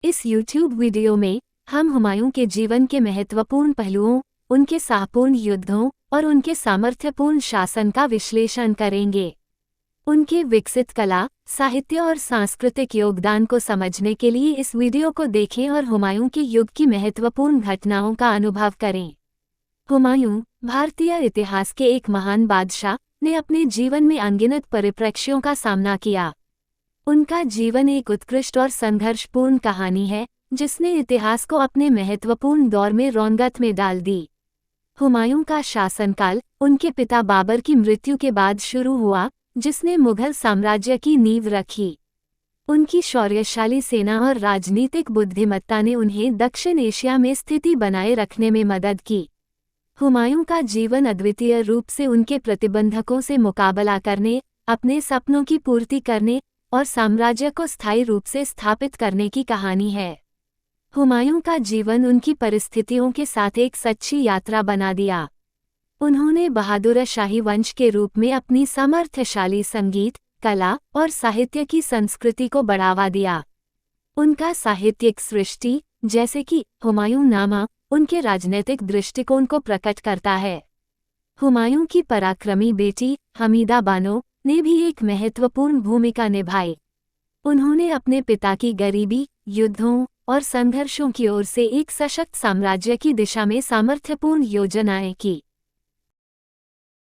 इस YouTube video में हम हुमायूं के जीवन के महत्वपूर्ण पहलुओं, उनके साहपूर्ण युद्धों और उनके सामर्थ्यपूर्ण शासन का विश्लेषण करेंगे। उनके विकसित कला, साहित्य और सांस्कृतिक योगदान को समझने के लिए इस वीडियो को देखें और हुमायूं के युग की महत्वपूर्ण घटनाओं का अनुभव करें। हुमायूं, भारतीय इतिहास के एक महान बादशाह, ने अपने जीवन में अनगिनत परिप्रेक्ष्यों का सामना किया। उनका जीवन एक उत्कृष्ट और संघर्षपूर्ण कहानी है, जिसने इतिहास को अपने महत्वपूर्ण दौर में रौनक में डाल दी। हुमायूं का शासनकाल उनके पिता बाबर की मृत्यु के बाद शुरू हुआ, जिसने मुगल साम्राज्य की नींव रखी। उनकी शौर्यशाली सेना और राजनीतिक बुद्धिमत्ता ने उन्हें दक्षिण एशिया में स्थिति बनाए रखने में मदद की। हुमायूं का जीवन अद्वितीय रूप से उनके प्रतिबंधकों से मुकाबला करने, अपने सपनों की पूर्ति करने और साम्राज्य को स्थायी रूप से स्थापित करने की कहानी है। हुमायूं का जीवन उनकी परिस्थितियों के साथ एक सच्ची यात्रा बना दिया। उन्होंने बहादुर शाही वंश के रूप में अपनी सामर्थ्यशाली संगीत, कला और साहित्य की संस्कृति को बढ़ावा दिया। उनका साहित्यिक सृष्टि, जैसे कि हुमायूं नामा, उनके राजनीतिक दृष्टिकोण को प्रकट करता है। हुमायूं की पराक्रमी बेटी हमीदा बानो ने भी एक महत्वपूर्ण भूमिका निभाई। उन्होंने अपने पिता की गरीबी, युद्धों और संघर्षों की ओर से एक सशक्त साम्राज्य की दिशा में सामर्थ्यपूर्ण योजनाएं की।